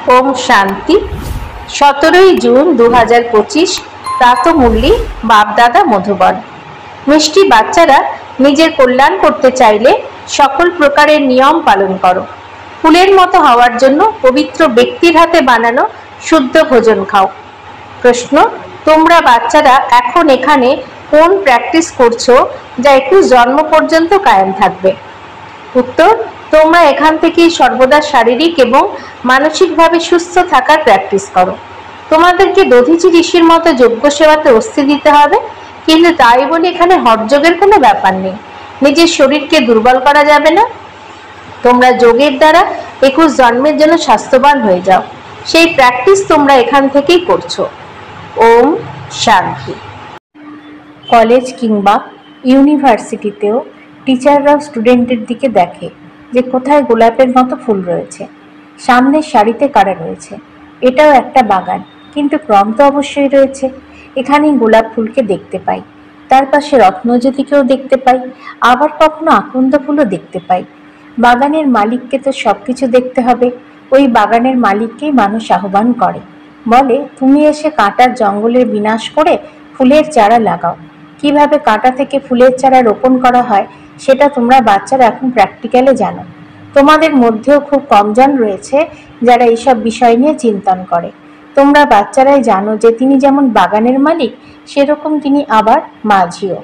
ओम शांति 17 जून 2025 प्रातःमुरली बापदादा मधुबन। मिष्टि बाच्चारा निजेर कल्याण करते चाइले सकल प्रकारेर नियम पालन करो। फुलेर मतो हওয়ার জন্য पवित्र व्यक्तिर हाथे बानानो शुद्ध भोजन खाओ। प्रश्न, तोमरा बाच्चारा एखन एखाने कोन प्रैक्टिस करछो जा 21 जन्म पर्यन्त कायम थाकबे? उत्तर, तोमरा एखान थेकेई सर्वदा शारीरिक एवं मानसिकभावे सुस्थ थाकार प्रैक्टिस करो। तोमादेरके दधीची ऋषिर मतो यज्ञ सेवाते अस्ति दिते होबे, किन्तु ताई बोले एखाने हठयोगेर कोनो ब्यापार नेই। निजेर शरीरके दुर्बल करा जाबे ना। तोमरा योगेर द्वारा 21 जन्मेर जन्य स्वास्थ्यवान हये जाओ। सेई प्रैक्टिस तोमरा एखान थेकेई करछो। ओम शांति। कलेज किंबा यूनिभार्सिटीतेও टीचारराও स्टूडेंटेर दिके देखे যে কোথায় গোলাপের মতো ফুল রয়েছে, সামনের সারিতে কারা রয়েছে। এটাও একটা বাগান, কিন্তু ক্রম তো অবশ্যই রয়েছে। এখানেই গোলাপ ফুলকে দেখতে পাই, তার পাশে রত্নজ্যোতিকেও দেখতে পাই, আবার কখনো আকন্দ ফুলও দেখতে পাই। বাগানের মালিককে তো সবকিছু দেখতে হবে। ওই বাগানের মালিককেই মানুষ আহ্বান করে, বলে তুমি এসে কাঁটার জঙ্গলের বিনাশ করে ফুলের চারা লাগাও। কিভাবে কাঁটা থেকে ফুলের চারা রোপণ করা হয় সেটা তোমরা বাচ্চারা এখন প্র্যাকটিক্যালে জানো। তোমাদের মধ্যেও খুব কমজন রয়েছে যারা এইসব বিষয় নিয়ে চিন্তন করে। তোমরা বাচ্চারাই জানো যে তিনি যেমন বাগানের মালিক, সেরকম তিনি আবার মাঝিও।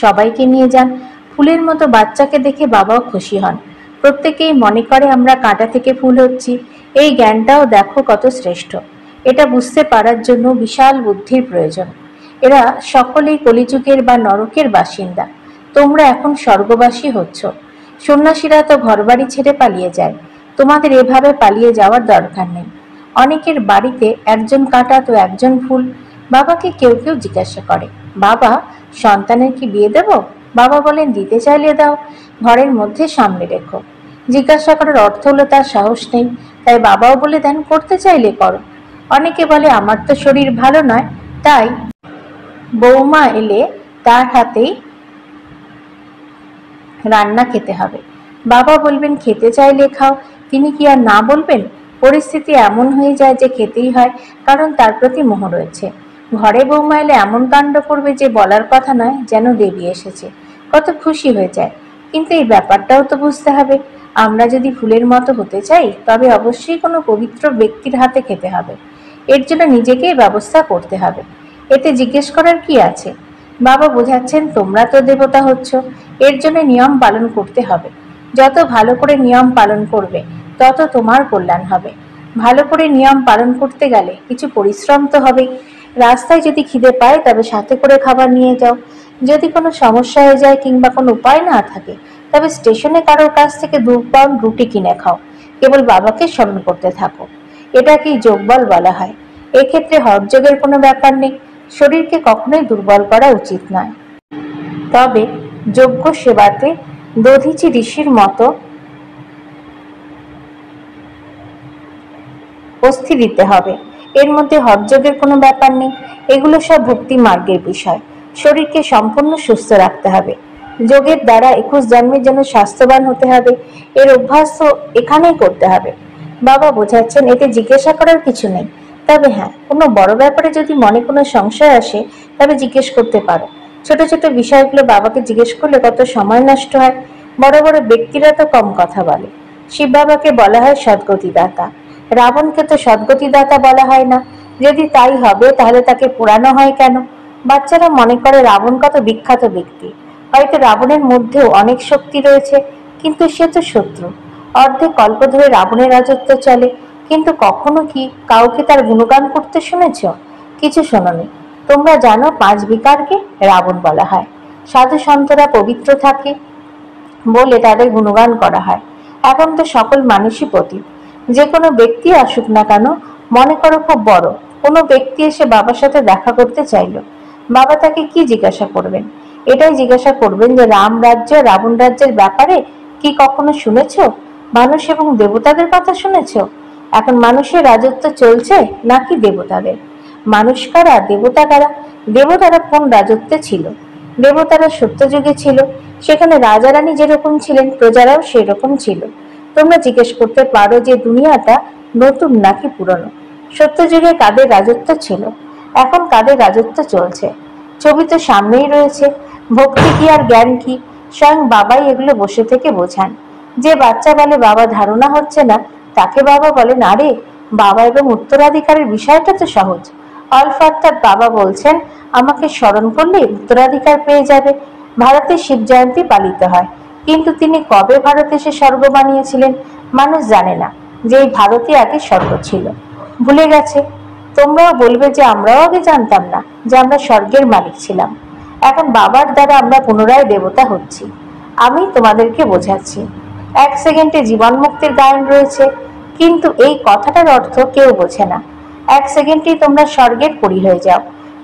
সবাইকে নিয়ে যান। ফুলের মতো বাচ্চাকে দেখে বাবাও খুশি হন। প্রত্যেকেই মনে করে আমরা কাঁটা থেকে ফুল হচ্ছি। এই জ্ঞানটাও দেখো কত শ্রেষ্ঠ। এটা বুঝতে পারার জন্য বিশাল বুদ্ধির প্রয়োজন। এরা সকলেই কলিযুগের বা নরকের বাসিন্দা। তোমরা এখন স্বর্গবাসী হচ্ছ। সন্ন্যাসীরা তো ঘরবাড়ি ছেড়ে পালিয়ে যায়, তোমাদের এভাবে পালিয়ে যাওয়ার দরকার নেই। অনেকের বাড়িতে একজন কাঁটা তো একজন ফুল। বাবাকে কেউ কেউ জিজ্ঞাসা করে, বাবা সন্তানের কি বিয়ে দেব? বাবা বলেন, দিতে চাইলে দাও, ঘরের মধ্যে সামনে রেখো। জিজ্ঞাসা করার অর্থ হলো তার সাহস নেই, তাই বাবাও বলে দেন করতে চাইলে করো। অনেকে বলে আমার তো শরীর ভালো নয়, তাই বৌমা এলে তার হাতেই রান্না খেতে হবে। বাবা বলবেন খেতে চাইলে খাও, তিনি কি আর না বলবেন? পরিস্থিতি এমন হয়ে যায় যে খেতেই হয়, কারণ তার প্রতি মোহ রয়েছে। ঘরে বৌমা এলে এমন কাণ্ড করবে যে বলার কথা নয়, যেন দেবী এসেছে। কত খুশি হয়ে যায়। কিন্তু এই ব্যাপারটাও তো বুঝতে হবে, আমরা যদি ফুলের মতো হতে চাই তবে অবশ্যই কোনো পবিত্র ব্যক্তির হাতে খেতে হবে। এর জন্য নিজেকেই ব্যবস্থা করতে হবে। এতে জিজ্ঞেস করার কি আছে? বাবা বোঝাচ্ছেন তোমরা তো দেবতা হচ্ছ, এর জন্য নিয়ম পালন করতে হবে। যত ভালো করে নিয়ম পালন করবে তত তোমার কল্যাণ হবে। ভালো করে নিয়ম পালন করতে গেলে কিছু পরিশ্রম তো হবেই। রাস্তায় যদি খিদে পায় তবে সাথে করে খাবার নিয়ে যাও। যদি কোনো সমস্যা হয়ে যায় কিংবা কোনো উপায় না থাকে তবে স্টেশনে কারোর কাছ থেকে 2 পাউন্ড রুটি কিনে খাও। কেবল বাবাকে স্মরণ করতে থাকো। এটাকেই যোগবল বলা হয়। এক্ষেত্রে হঠযোগের কোনো ব্যাপার নেই। শরীরকে কখনোই দুর্বল করা উচিত নয়। তবে যজ্ঞ সেবাতে দধীচি ঋষির মতো অস্থি দিতে হবে। এর মধ্যে হঠযোগের কোনো ব্যাপার নেই। এগুলো সব ভক্তি মার্গের বিষয়। শরীরকে সম্পূর্ণ সুস্থ রাখতে হবে। যোগের দ্বারা 21 জন্মের জন্য স্বাস্থ্যবান হতে হবে। এর অভ্যাস তো এখানেই করতে হবে। বাবা বোঝাচ্ছেন এতে জিজ্ঞাসা করার কিছু নেই। তবে হ্যাঁ, কোনো বড় ব্যাপারে যদি মনে কোনো সংশয় আসে তবে জিজ্ঞেস করতে পারো। ছোট ছোট বিষয়গুলো বাবাকে জিজ্ঞেস করলে কত সময় নষ্ট হয়। বড় বড় ব্যক্তিরা তো কম কথা বলে। শিব বাবাকে বলা হয় সদ্গতিদাতা, রাবণকে তো সদ্গতিদাতা বলা হয় না। যদি তাই হবে তাহলে তাকে পোড়ানো হয় কেন? বাচ্চারা মনে করে রাবণ কত বিখ্যাত ব্যক্তি। হয়তো রাবণের মধ্যেও অনেক শক্তি রয়েছে, কিন্তু সে তো শত্রু। অর্ধেক কল্প ধরে রাবণের রাজত্ব চলে, কিন্তু কখনো কি কাউকে তার গুণগান করতে শুনেছ? কিছু শোনোনি। তোমরা জানো 5 বিকারকে রাবণ বলা হয়। সাধু সন্তরা পবিত্র থাকে বলে তাদের গুণগান করা হয়। এখন তো সকল মানুষই পতিত। যে কোনো ব্যক্তি আসুক না কেন, মনে করো খুব বড় কোনো ব্যক্তি এসে বাবার সাথে দেখা করতে চাইল, বাবা তাকে কি জিজ্ঞাসা করবেন? এটাই জিজ্ঞাসা করবেন যে রাম রাজ্য রাবণ রাজ্যের ব্যাপারে কি কখনো শুনেছ? মানুষ এবং দেবতাদের কথা শুনেছ? এখন মানুষের রাজত্ব চলছে নাকি দেবতাদের? মানুষ কারা, দেবতা কারা? দেবতারা কোন রাজত্বে ছিল? দেবতারা সত্যযুগে ছিল। সেখানে রাজা রানী যেরকম ছিলেন প্রজারাও সেরকম ছিল। তোমরা জিজ্ঞেস করতে পারো যে দুনিয়াটা নতুন নাকি পুরনো? সত্যযুগে কাদের রাজত্ব ছিল, এখন কাদের রাজত্ব চলছে? ছবি তো সামনেই রয়েছে। ভক্তি কি আর জ্ঞান কি, স্বয়ং বাবাই এগুলো বসে থেকে বোঝান। যে বাচ্চা বলে বাবা ধারণা হচ্ছে না, তাকে বাবা বলে না রে, বাবা এবং উত্তরাধিকারের বিষয়টা তো সহজ। অল্প অর্থাৎ বাবা বলছেন আমাকে স্মরণ করলে উত্তরাধিকার পেয়ে যাবে। ভারতে শিব জয়ন্তী পালিত হয়, কিন্তু তিনি কবে ভারতে সে স্বর্গ বানিয়েছিলেন মানুষ জানে না। যে এই ভারতই আগে স্বর্গ ছিল, ভুলে গেছে। তোমরাও বলবে যে আমরাও আগে জানতাম না যে আমরা স্বর্গের মালিক ছিলাম। এখন বাবার দ্বারা আমরা পুনরায় দেবতা হচ্ছি। আমি তোমাদেরকে বোঝাচ্ছি। 1 সেকেন্ডে জীবন মুক্তির গায়ন রয়েছে, কিন্তু এই কথাটার অর্থ কেউ বোঝে না। 1 সেকেন্ডেই তোমরা স্বর্গের পরি হয়ে যাও।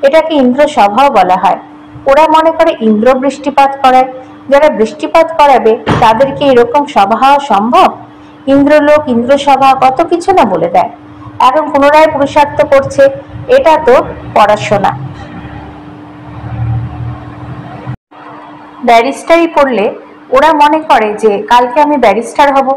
এটাকে ইন্দ্র সভাও বলা হয়। ওরা মনে করে ইন্দ্র বৃষ্টিপাত করায়। যারা বৃষ্টিপাত করাবে তাদেরকে এরকম সভা হওয়া সম্ভব? ইন্দ্রলোক, ইন্দ্রসভা কত কিছু না বলে দেয়। এখন পুনরায় পুরুষার্থ করছে, এটা তো পড়াশোনা। ব্যারিস্টারি পড়লে ওরা মনে করে যে কালকে আমি ব্যারিস্টার হব।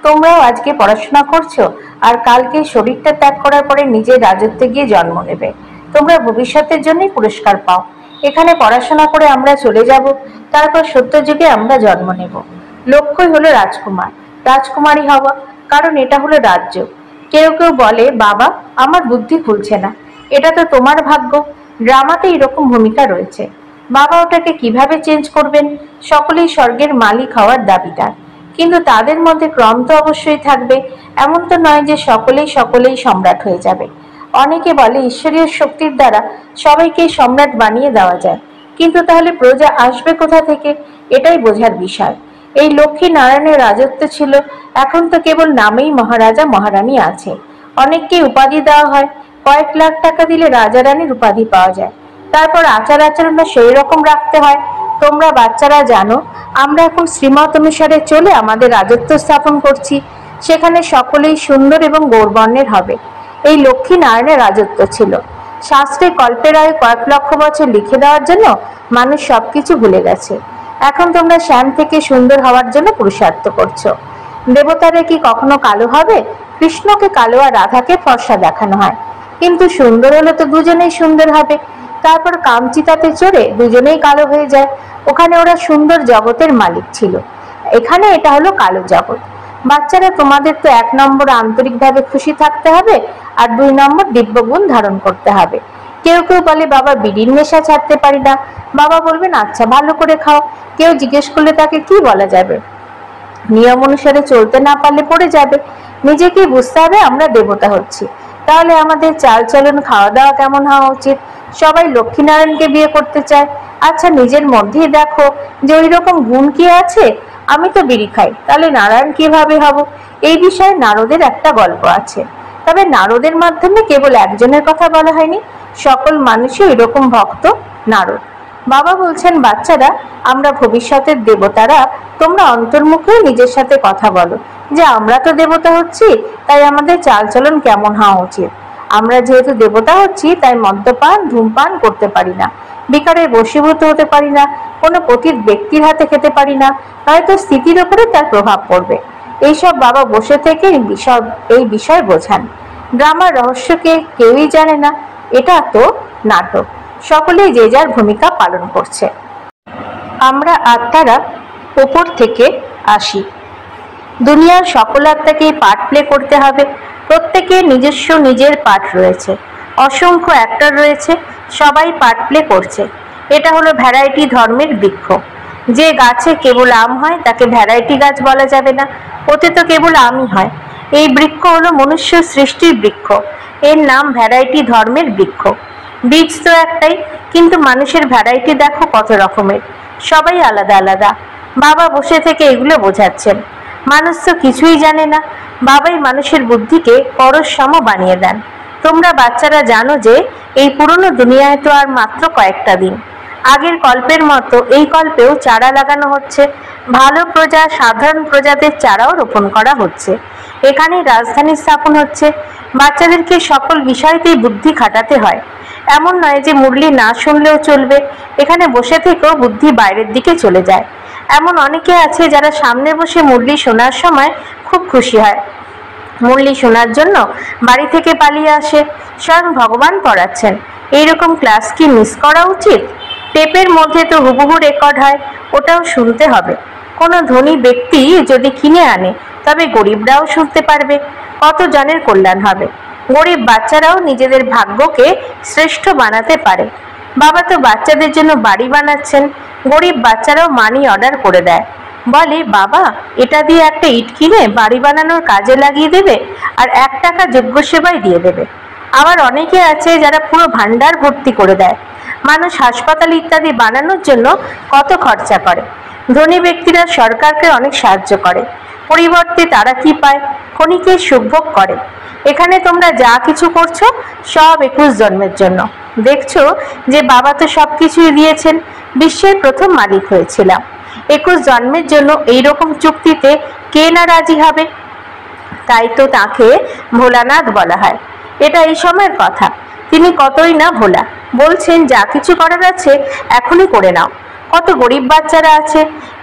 তোমরাও আজকে পড়াশোনা করছো আর কালকে শরীরটা ত্যাগ করার পরে নিজের রাজত্বে গিয়ে জন্ম নেবে। তোমরা ভবিষ্যতের জন্যই পুরস্কার পাও। এখানে পড়াশোনা করে আমরা চলে যাব, তারপর সত্যযুগে আমরা জন্ম নেব। লক্ষ্যই হলো রাজকুমার, রাজকুমারী হওয়া, কারণ এটা হলো রাজ্য। কেউ কেউ বলে বাবা আমার বুদ্ধি খুলছে না। এটা তো তোমার ভাগ্য। ড্রামাতে এরকম ভূমিকা রয়েছে। বাবা ওটাকে কিভাবে চেঞ্জ করবেন? সকলেই স্বর্গের মালিক হওয়ার দাবিদার, কিন্তু তাদের মধ্যে ক্রম তো অবশ্যই থাকবে। এমন তো নয় যে সকলেই সম্রাট হয়ে যাবে। অনেকে বলে ঈশ্বরীয় শক্তির দ্বারা সবাইকে সম্রাট বানিয়ে দেওয়া যায়, কিন্তু তাহলে প্রজা আসবে কোথা থেকে? এটাই বোঝার বিষয়। এই লক্ষ্মী নারায়ণের রাজত্ব ছিল, এখন তো কেবল নামেই মহারাজা মহারানী আছে। অনেককে উপাধি দেওয়া হয়, কয়েক লাখ টাকা দিলে রাজা রানীর উপাধি পাওয়া যায়। তারপর আচার আচরণও সেই রকম রাখতে হয়। তোমরা বাচ্চারা জানো আমরা এখন শ্রীমত অনুসারে চলে আমাদের রাজত্ব স্থাপন করছি। সেখানে সকলেই সুন্দর এবং গৌরবর্ণের হবে। এই লক্ষ্মী নারায়ণের রাজত্ব ছিল। শাস্ত্রে কল্পের আয়ু কয়েক লক্ষ বছর লিখে দেওয়ার জন্য মানুষ সবকিছু ভুলে গেছে। এখন তোমরা শ্যাম থেকে সুন্দর হওয়ার জন্য পুরুষার্থ করছো। দেবতারা কি কখনো কালো হবে? কৃষ্ণকে কালো আর রাধাকে ফর্সা দেখানো হয়, কিন্তু সুন্দর হলে তো দুজনেই সুন্দর হবে। তারপর কামচিতাতে চড়ে দুজনেই কালো হয়ে যায়। ওখানে ওরা সুন্দর জগতের মালিক ছিল, এখানে এটা হলো কালো জগৎ। বাচ্চারা তোমাদের তো 1 নম্বর আন্তরিকভাবে খুশি থাকতে হবে, আর 2 নম্বর দিব্যগুণ ধারণ করতে হবে। কেউ কেউ বলে বাবা বিড়ির নেশা ছাড়তে পারি না। বাবা বলবেন আচ্ছা ভালো করে খাও। কেউ জিজ্ঞেস করলে তাকে কি বলা যাবে? নিয়ম অনুসারে চলতে না পারলে পড়ে যাবে। নিজেকেই বুঝতে হবে আমরা দেবতা হচ্ছি। তাহলে আমাদের চালচলন, খাওয়া দাওয়া কেমন হওয়া উচিত? সবাই লক্ষ্মীনারায়ণকে বিয়ে করতে চায়। আচ্ছা নিজের মধ্যেই দেখো যে ওই রকম গুণ কি আছে। আমি তো বিড়ি খাই, তাহলে নারায়ণ কিভাবে হব? এই বিষয়ে নারদের একটা গল্প আছে। তবে নারদের মাধ্যমে কেবল একজনের কথা বলা হয়নি, সকল মানুষই এরকম ভক্ত নারদ। বাবা বলছেন বাচ্চারা আমরা ভবিষ্যতের দেবতারা, তোমরা অন্তর্মুখে নিজের সাথে কথা বলো যে আমরা তো দেবতা হচ্ছি, তাই আমাদের চালচলন কেমন হওয়া উচিত। আমরা যেহেতু দেবতা হচ্ছি তাই মদ্যপান ধূমপান করতে পারি না, বিকারের বশীভূত হতে পারি না, কোনো পতিত ব্যক্তির হাতে খেতে পারি না, নয়তো স্থিতির উপরে তার প্রভাব পড়বে। এইসব বাবা বসে থেকে এই বিষয় বোঝান। ড্রামার রহস্যকে কেউই জানে না, এটা তো নাটক। সকলেই যে যার ভূমিকা পালন করছে। আমরা আত্মারা উপর থেকে আসি। দুনিয়ার সকল আত্মাকেই পার্ট প্লে করতে হবে। প্রত্যেকের নিজস্ব নিজের পার্ট রয়েছে। অসংখ্য অ্যাক্টর রয়েছে, সবাই পার্ট প্লে করছে। এটা হলো ভ্যারাইটি ধর্মের বৃক্ষ। যে গাছে কেবল আম হয় তাকে ভ্যারাইটি গাছ বলা যাবে না, ওতে তো কেবল আমই হয়। এই বৃক্ষ হলো মনুষ্য সৃষ্টির বৃক্ষ, এর নাম ভ্যারাইটি ধর্মের বৃক্ষ। বীজ তো একটাই, কিন্তু মানুষের ভ্যারাইটি দেখো কত রকমের, সবাই আলাদা আলাদা। বাবা বসে থেকে এগুলো বোঝাচ্ছেন। মানুষ তো কিছুই জানে না, বাবাই মানুষের বুদ্ধিকে পরশসম বানিয়ে দেন। তোমরা বাচ্চারা জানো যে এই পুরনো দুনিয়ায় তো আর মাত্র কয়েকটা দিন। আগের কল্পের মতো এই কল্পেও চারা লাগানো হচ্ছে। ভালো প্রজা, সাধারণ প্রজাদের চারাও রোপণ করা হচ্ছে। এখানেই রাজধানী স্থাপন হচ্ছে। বাচ্চাদেরকে সকল বিষয়তেই বুদ্ধি খাটাতে হয়। এমন নয় যে মুরলি না শুনলেও চলবে, এখানে বসে থেকেও বুদ্ধি বাইরের দিকে চলে যায়। এমন অনেকে আছে যারা সামনে বসে মুরলি শোনার সময় খুব খুশি হয়, মুরলি শোনার জন্য বাড়ি থেকে পালিয়ে আসে। স্বয়ং ভগবান পড়াচ্ছেন, এইরকম ক্লাস কি মিস করা উচিত? টেপের মধ্যে তো হুবহু রেকর্ড হয়, ওটাও শুনতে হবে। কোনো ধনী ব্যক্তি যদি কিনে আনে তবে গরিবরাও শুনতে পারবে, কত জনের কল্যাণ হবে। গরিব বাচ্চারাও নিজেদের ভাগ্যকে শ্রেষ্ঠ বানাতে পারে। বাবা তো বাচ্চাদের জন্য বাড়ি বানাচ্ছেন, গরিব বাচ্চারাও মানি অর্ডার করে দেয়, বলে বাবা এটা দিয়ে একটা ইট কিনে বাড়ি বানানোর কাজে লাগিয়ে দেবে আর 1 টাকা যোগ্য সেবায় দিয়ে দেবে। আবার অনেকে আছে যারা পুরো ভান্ডার ভর্তি করে দেয়। মানুষ হাসপাতাল ইত্যাদি বানানোর জন্য কত খরচা করে। ধনী ব্যক্তিরা সরকারকে অনেক সাহায্য করে, পরিবর্তে তারা কি পায়? ক্ষণিকের সুখভোগ করে। এখানে তোমরা যা কিছু করছো সব 21 জন্মের জন্য। দেখছো যে বাবা তো সবকিছুই দিয়েছেন, বিশ্বের প্রথম মালিক হয়েছিলাম। 21 জন্মের জন্য এইরকম চুক্তিতে কে না রাজি হবে? তাই তো তাকে ভোলানাথ বলা হয়। এটা এই সময়ের কথা, তিনি কতই না ভোলা। বলছেন যা কিছু করার আছে এখনই করে নাও। কত গরিব বাচ্চারা আছে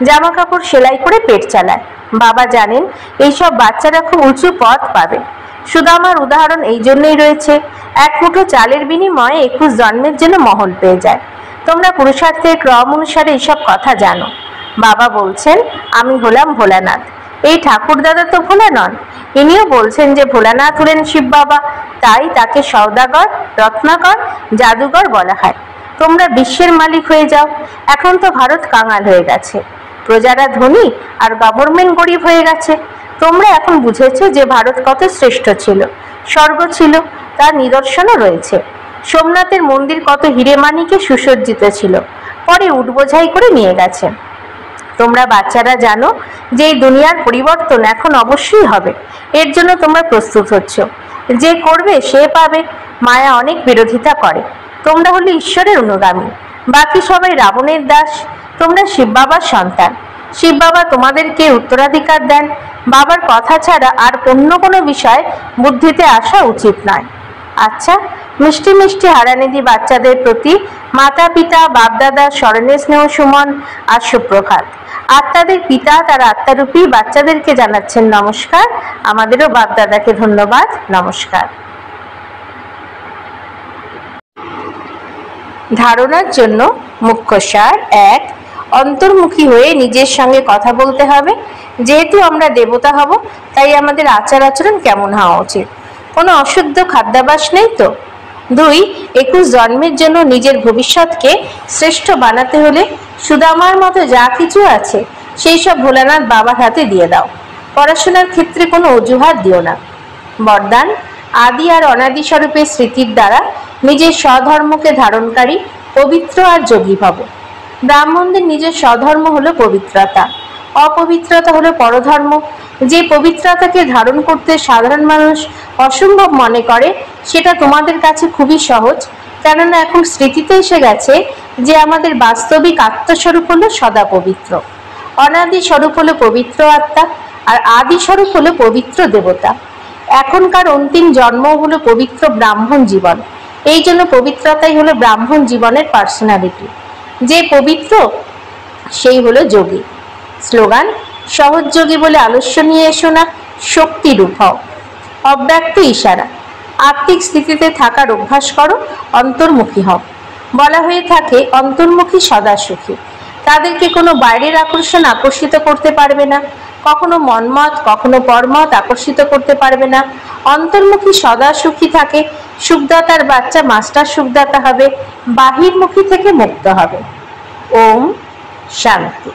জামা কাপড় সেলাই করে পেট চালায়। বাবা জানেন এইসব বাচ্চারা খুব উঁচু পথ পাবে। সুদামার উদাহরণ এই জন্যই রয়েছে, 1 মুঠো চালের বিনিময়ে 21 জন্মের জন্য মহল পেয়ে যায়। তোমরা পুরুষার্থের ক্রম অনুসারে এইসব কথা জানো। বাবা বলছেন আমি হলাম ভোলানাথ। এই ঠাকুরদাদা তো ভোলা নন, ইনিও বলছেন যে ভোলানাথ হলেন শিব বাবা, তাই তাকে সওদাগর, রত্নাকর, জাদুঘর বলা হয়। তোমরা বিশ্বের মালিক হয়ে যাও। এখন তো ভারত কাঙাল হয়ে গেছে, প্রজারা ধনী আর গভর্নমেন্ট গরিব হয়ে গেছে। তোমরা এখন বুঝেছো যে ভারত কত শ্রেষ্ঠ ছিল, স্বর্গ ছিল, তার নিদর্শনও রয়েছে। সোমনাথের মন্দির কত হিরে মানিকে সুসজ্জিত ছিল, পরে উট বোঝাই করে নিয়ে গেছে। তোমরা বাচ্চারা জানো যে এই দুনিয়ার পরিবর্তন এখন অবশ্যই হবে, এর জন্য তোমরা প্রস্তুত হচ্ছ। যে করবে সে পাবে। মায়া অনেক বিরোধিতা করে। তোমরা হলে ঈশ্বরের অনুগামী, বাকি সবাই রাবণের দাস। তোমরা শিব বাবার সন্তান। শিব বাবা তোমাদেরকে উত্তরাধিকার দেন। বাবার কথা ছাড়া আর অন্য কোনো বিষয় বুদ্ধিতে আসা উচিত নয়। আচ্ছা, মিষ্টি মিষ্টি হারানিধি বাচ্চাদের প্রতি মাতা পিতা বাপদাদা স্মরণে স্নেহ সুমন আর সুপ্রভাত। আত্মাদের পিতা তার আত্মারূপী বাচ্চাদেরকে জানাচ্ছেন নমস্কার। আমাদেরও বাপদাদাকে ধন্যবাদ, নমস্কার। ধারণার জন্য মুখ্য সার: 1. অন্তর্মুখী হয়ে নিজের সঙ্গে কথা বলতে হবে। যেহেতু আমরা দেবতা হব, তাই আমাদের আচার আচরণ কেমন হওয়া উচিত? কোনো অশুদ্ধ খাদ্যাভ্যাস নেই তো? 2. 21 জন্মের জন্য নিজের ভবিষ্যৎকে শ্রেষ্ঠ বানাতে হলে সুদামার মতো যা কিছু আছে সেই সব ভোলানাথ বাবার হাতে দিয়ে দাও। পড়াশোনার ক্ষেত্রে কোনো অজুহাত দিও না। বরদান: আদি আর অনাদি স্বরূপের স্মৃতির দ্বারা নিজের স্বধর্মকে ধারণকারী পবিত্র আর যোগী ভব। ব্রাহ্মণদের নিজের স্বধর্ম হলো পবিত্রতা, অপবিত্রতা হলো পরধর্ম। যে পবিত্রতাকে ধারণ করতে সাধারণ মানুষ অসম্ভব মনে করে, সেটা তোমাদের কাছে খুবই সহজ, কেননা এখন স্মৃতিতে এসে গেছে যে আমাদের বাস্তবিক আত্মস্বরূপ হলো সদা পবিত্র। অনাদি স্বরূপ হলো পবিত্র আত্মা, আর আদি স্বরূপ হলো পবিত্র দেবতা। এখনকার অন্তিম জন্ম হলো পবিত্র ব্রাহ্মণ জীবন। এই জন্য পবিত্রতাই হলো ব্রাহ্মণ জীবনের পার্সোনালিটি। যে পবিত্র সেই হলো যোগী। স্লোগান: সহজ যোগী বলে আলস্য নিয়ে এসো না, শক্তি রূপ হও। অব্যক্ত ইশারা: আত্মিক স্থিতিতে থাকার অভ্যাস করো, অন্তর্মুখী হও। বলা হয়ে থাকে অন্তর্মুখী সদা সুখী। তাদেরকে কোনো বাইরের আকর্ষণ আকর্ষিত করতে পারবে না, কখনো মনমত কখনো পরমত আকর্ষিত করতে পারবে না। অন্তর্মুখী সদা সুখী থাকে। সুখদাতার বাচ্চা মাস্টার সুখদাতা হবে, বাহিরমুখী থেকে মুক্ত হবে। ওম শান্তি।